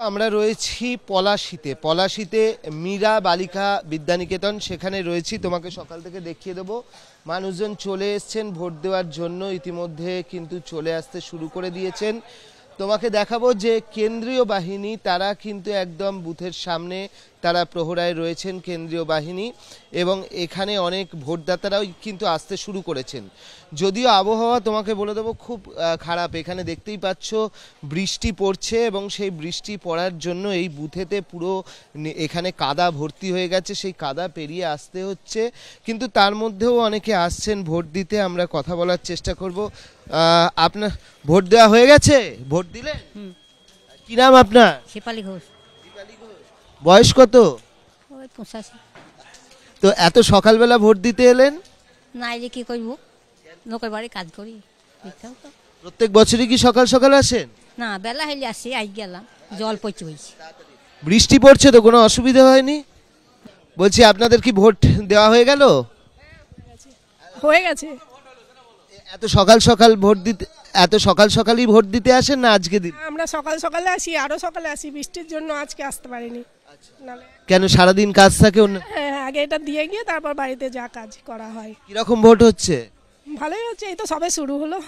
আমরা রয়েছি পলাশীতে মীরা বালিকা বিদ্যানিকেতন, সেখানে রয়েছি। তোমাকে সকাল থেকে দেখিয়ে দেবো, মানুষজন চলে এসছেন ভোট দেওয়ার জন্য, ইতিমধ্যে কিন্তু চলে আসতে শুরু করে দিয়েছেন। তোমাকে দেখাবো যে কেন্দ্রীয় বাহিনী তারা কিন্তু একদম বুথের সামনে তারা প্রহরায় রয়েছেন, কেন্দ্রীয় বাহিনী, এবং এখানে অনেক ভোটদাতারাও কিন্তু আসতে শুরু করেছেন। যদিও আবহাওয়া তোমাকে বলে দেবো খুব খারাপ, এখানে দেখতেই পাচ্ছ বৃষ্টি পড়ছে এবং সেই বৃষ্টি পড়ার জন্য এই বুথেতে পুরো এখানে কাদা ভর্তি হয়ে গেছে, সেই কাদা পেরিয়ে আসতে হচ্ছে, কিন্তু তার মধ্যেও অনেকে আসছেন ভোট দিতে। আমরা কথা বলার চেষ্টা করব। আপনার ভোট দেওয়া হয়ে গেছে? ভোট দিলেন? কি নাম আপনার? শেফালি ঘোষ। বয়স কত? ওই 85। তো এত সকালবেলা ভোট দিতে এলেন? না এলে কি করবো, লোকের বাড়ি কাজ করি। প্রত্যেক বছরই কি সকাল সকাল আসেন? না, বেলা হইলে আসি, আজ গেলাম, জল পড়ছে হয়েছে। বৃষ্টি পড়ছে তো কোনো অসুবিধা হয়নি? বলছি আপনাদের কি ভোট দেওয়া হয়ে গেল? হয়ে গেছে। এত সকাল সকাল ভোট দিতে, এত সকাল সকালই ভোট দিতে আসেন না আজকে দিন? আমরা সকাল সকালে আসি, আরো সকালে আসি, বৃষ্টির জন্য আজকে আসতে পারিনি। কেন, সারাদিন কাজ থাকে? হ্যাঁ, আগে এটা দিয়ে গিয়ে তারপর বাড়িতে যা কাজ করা হয়। কিরকম ভোট হচ্ছে? ভালোই হচ্ছে, এই তো সবে শুরু হলো।